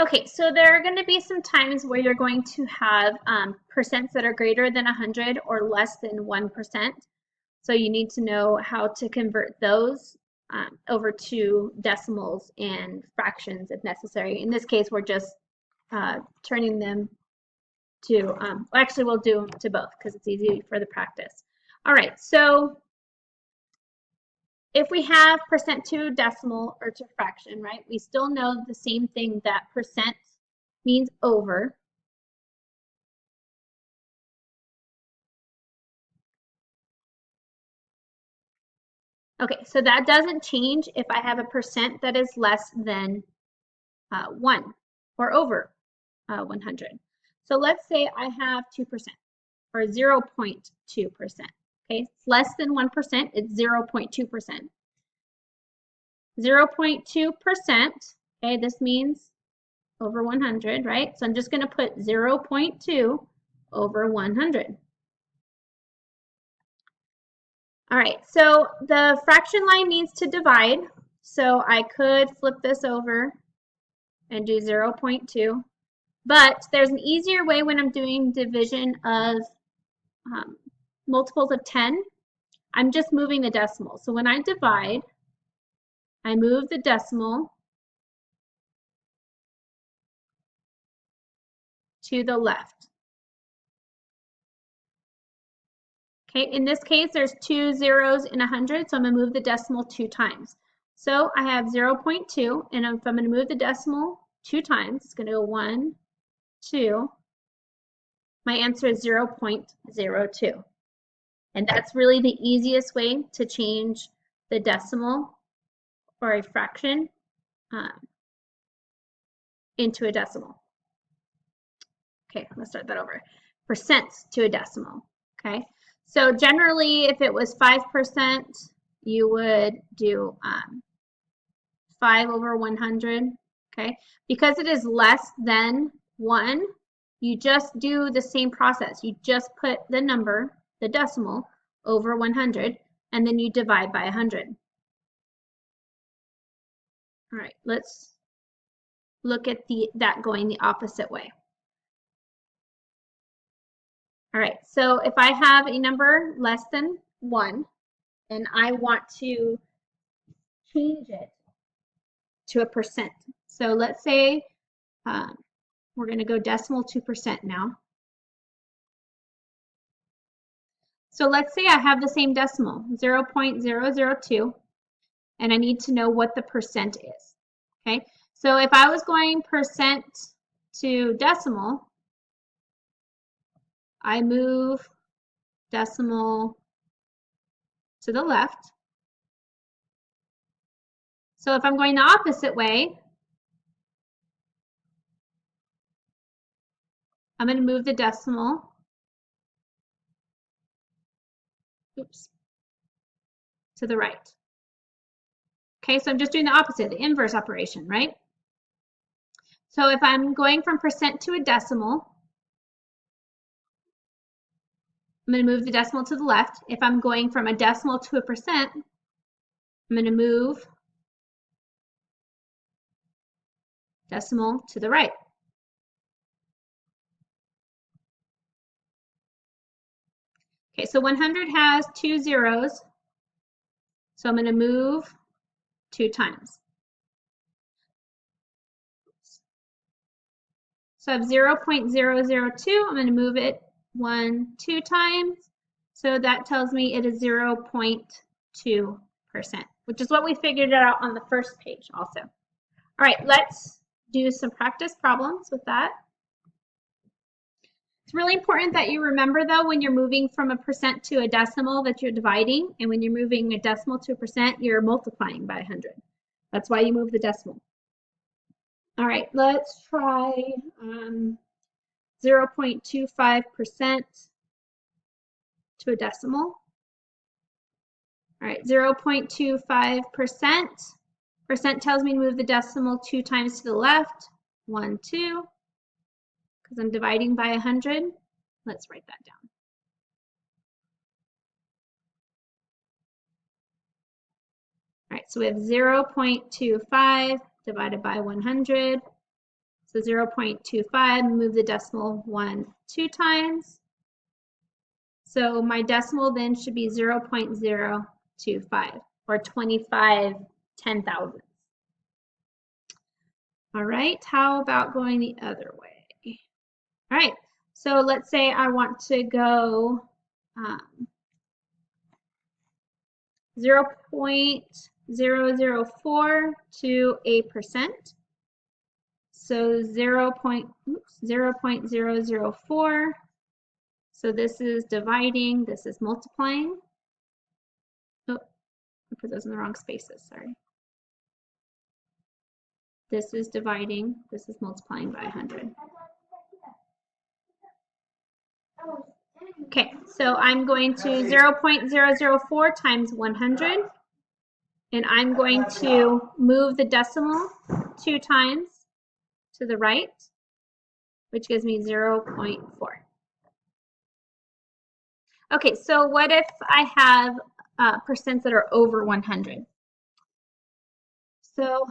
Okay, so there are going to be some times where you're going to have percents that are greater than 100 or less than 1%. So you need to know how to convert those over to decimals and fractions if necessary. In this case, we're just turning them to, actually we'll do them to both because it's easy for the practice. All right, so if we have percent to decimal or to fraction, right, we still know the same thing, that percent means over. Okay, so that doesn't change if I have a percent that is less than 1 or over 100. So let's say I have 2% or 0.2%. Okay, it's less than 1%, it's 0.2%. 0.2%, okay, this means over 100, right? So I'm just going to put 0.2 over 100. All right, so the fraction line means to divide. So I could flip this over and do 0.2. But there's an easier way when I'm doing division of multiples of 10. I'm just moving the decimal. So when I divide, I move the decimal to the left. Okay, in this case, there's 2 zeros in 100, so I'm going to move the decimal 2 times. So I have 0.2, and if I'm going to move the decimal 2 times, it's going to go 1, 2. My answer is 0.02. And that's really the easiest way to change the decimal or a fraction into a decimal. Okay, let's start that over. Percents to a decimal. Okay, so generally, if it was 5%, you would do 5 over 100. Okay, because it is less than 1, you just do the same process. You just put the number, the decimal, over 100, and then you divide by 100. All right, let's look at that going the opposite way. All right, so if I have a number less than 1 and I want to change it to a percent. So let's say we're going to go decimal to percent now. So let's say I have the same decimal, 0.002, and I need to know what the percent is. Okay, so if I was going percent to decimal, I move decimal to the left. So if I'm going the opposite way, I'm going to move the decimal, to the right. Okay, so I'm just doing the opposite, the inverse operation, right? So if I'm going from percent to a decimal, I'm going to move the decimal to the left. If I'm going from a decimal to a percent, I'm going to move decimal to the right. Okay, so 100 has 2 zeros, so I'm going to move 2 times. So I have 0.002, I'm going to move it 2 times. So that tells me it is 0.2%, which is what we figured out on the first page also. All right, let's do some practice problems with that. It's really important that you remember, though, when you're moving from a percent to a decimal that you're dividing, and when you're moving a decimal to a percent, you're multiplying by 100. That's why you move the decimal. All right, let's try 0.25% to a decimal. All right, 0.25%. Percent tells me to move the decimal 2 times to the left. 1, 2. Because I'm dividing by 100. Let's write that down. All right, so we have 0.25 divided by 100. So 0.25, move the decimal 2 times. So my decimal then should be 0.025 or 25 10,000. All right, how about going the other way? All right, so let's say I want to go 0.004 to a percent. So 0.004. So this is dividing, this is multiplying. Oh, I put those in the wrong spaces, sorry. This is dividing, this is multiplying by 100. Okay, so I'm going to 0.004 times 100, and I'm going to move the decimal 2 times to the right, which gives me 0.4. Okay, so what if I have percents that are over 100? So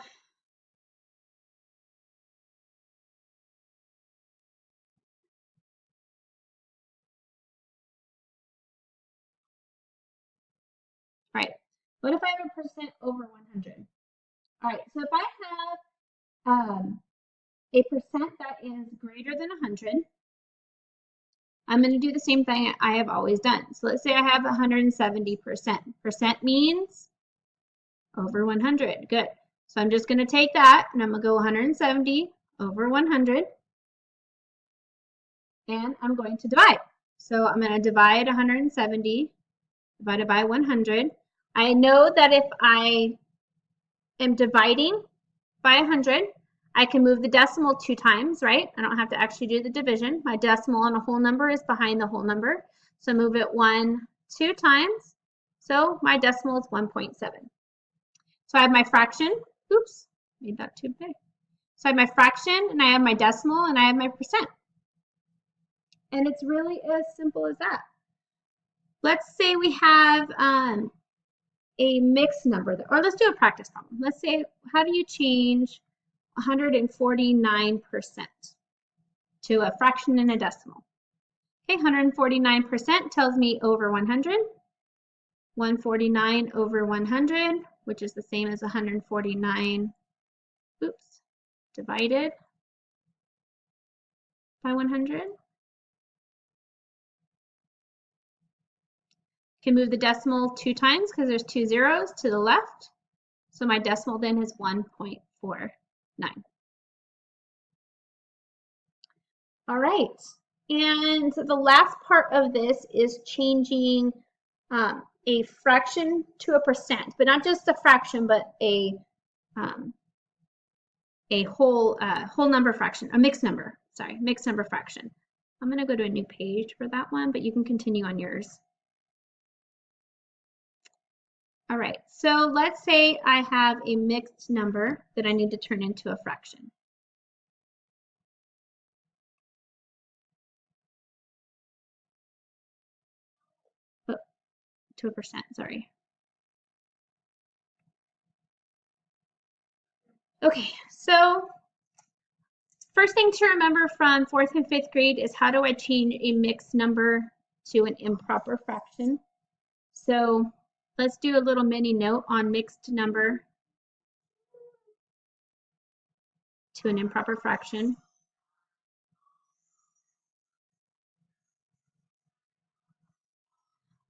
right, what if I have a percent over 100? All right, so if I have a percent that is greater than 100, I'm going to do the same thing I have always done. So let's say I have 170%. Percent means over 100. Good. So I'm just going to take that and I'm going to go 170 over 100. And I'm going to divide. So I'm going to divide 170 divided by 100. I know that if I am dividing by 100, I can move the decimal 2 times, right? I don't have to actually do the division. My decimal on a whole number is behind the whole number. So move it 2 times. So my decimal is 1.7. So I have my fraction. Oops, made that too big. So I have my fraction, and I have my decimal, and I have my percent. And it's really as simple as that. Let's say we have a mixed number, or let's do a practice problem. Let's say, how do you change 149% to a fraction and a decimal? Okay, 149% tells me over 100. 149 over 100, which is the same as 149, oops, divided by 100. Can move the decimal 2 times because there's 2 zeros to the left. So my decimal then is 1.49. All right, and the last part of this is changing a fraction to a percent, but not just a fraction, but a whole number fraction, a mixed number. Sorry, mixed number fraction. I'm going to go to a new page for that one, but you can continue on yours. All right, so let's say I have a mixed number that I need to turn into a fraction. Oh, to a percent, sorry. Okay, so first thing to remember from 4th and 5th grade is how do I change a mixed number to an improper fraction? So let's do a little mini note on mixed number to an improper fraction.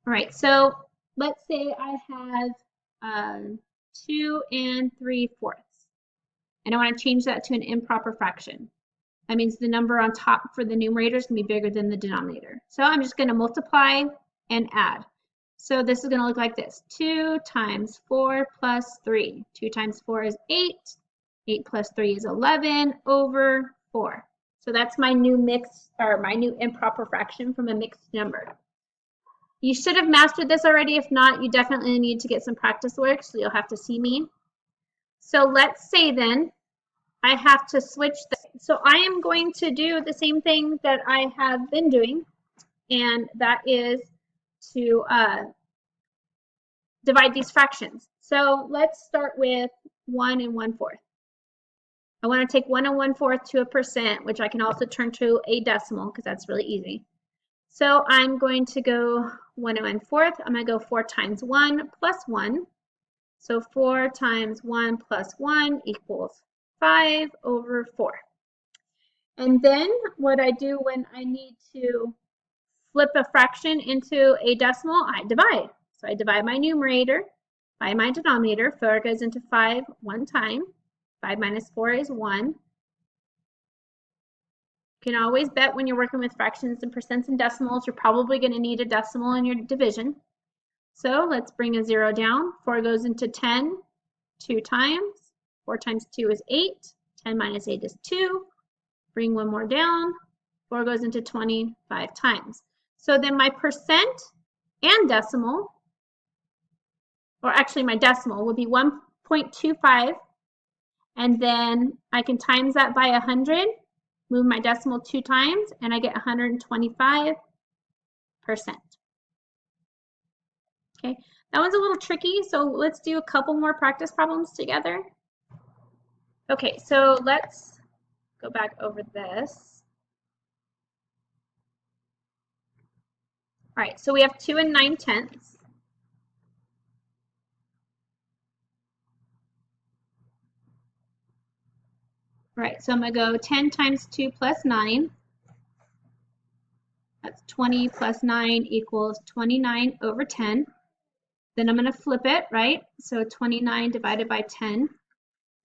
All right, so let's say I have 2 3/4, and I want to change that to an improper fraction. That means the number on top for the numerator is going to be bigger than the denominator. So I'm just going to multiply and add. So this is going to look like this. 2 times 4 plus 3. 2 times 4 is 8. 8 plus 3 is 11 over 4. So that's my new mixed, or my new improper fraction from a mixed number. You should have mastered this already. If not, you definitely need to get some practice work, so you'll have to see me. So let's say then I have to switch. So I am going to do the same thing that I have been doing, and that is to divide these fractions. So let's start with 1 1/4. I want to take 1 1/4 to a percent, which I can also turn to a decimal because that's really easy. So I'm going to go 1 1/4. I'm going to go 4 times 1 plus 1. So 4 times 1 plus 1 equals 5 over 4. And then what I do when I need to flip a fraction into a decimal, I divide. So I divide my numerator by my denominator. 4 goes into 5 one time. 5 minus 4 is 1. You can always bet when you're working with fractions and percents and decimals, you're probably going to need a decimal in your division. So let's bring a 0 down. 4 goes into 10 2 times. 4 times 2 is 8. 10 minus 8 is 2. Bring one more down. 4 goes into 25 times. So then my percent and decimal, or actually my decimal, will be 1.25. And then I can times that by 100, move my decimal 2 times, and I get 125%. Okay, that one's a little tricky, so let's do a couple more practice problems together. Okay, so let's go back over this. All right, so we have 2 9/10. All right, so I'm going to go 10 times 2 plus 9. That's 20 plus 9 equals 29 over 10. Then I'm going to flip it, right? So 29 divided by 10.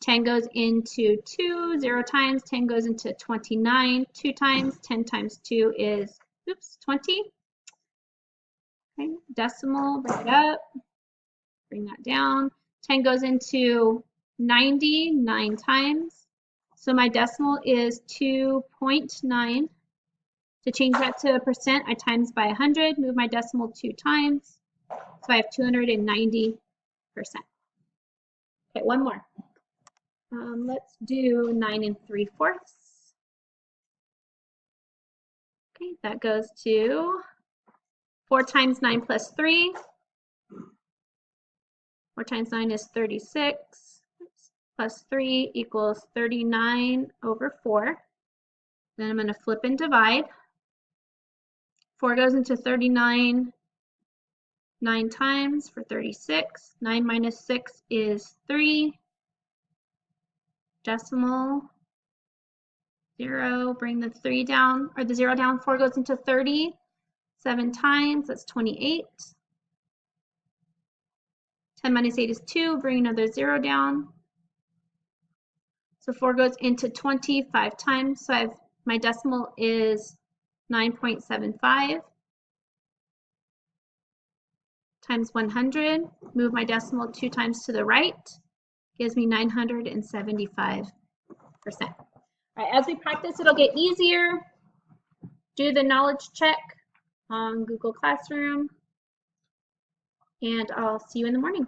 10 goes into 2, 0 times. 10 goes into 29, 2 times. 10 times 2 is, 20. Okay, decimal, bring it up. Bring that down. 10 goes into 90, 9 times. So my decimal is 2.9. To change that to a percent, I times by 100, move my decimal 2 times. So I have 290%. Okay, one more. Let's do 9 3/4. Okay, that goes to 4 times 9 plus 3. 4 times 9 is 36. Plus 3 equals 39 over 4. Then I'm going to flip and divide. 4 goes into 39 9 times for 36. 9 minus 6 is 3. Decimal 0. Bring the 3 down, or the 0 down. 4 goes into 30. 7 times, that's 28. 10 minus 8 is 2. Bring another 0 down. So 4 goes into 25 times. So my decimal is 9.75 times 100. Move my decimal 2 times to the right. Gives me 975%. All right, as we practice, it'll get easier. Do the knowledge check on Google Classroom. And I'll see you in the morning.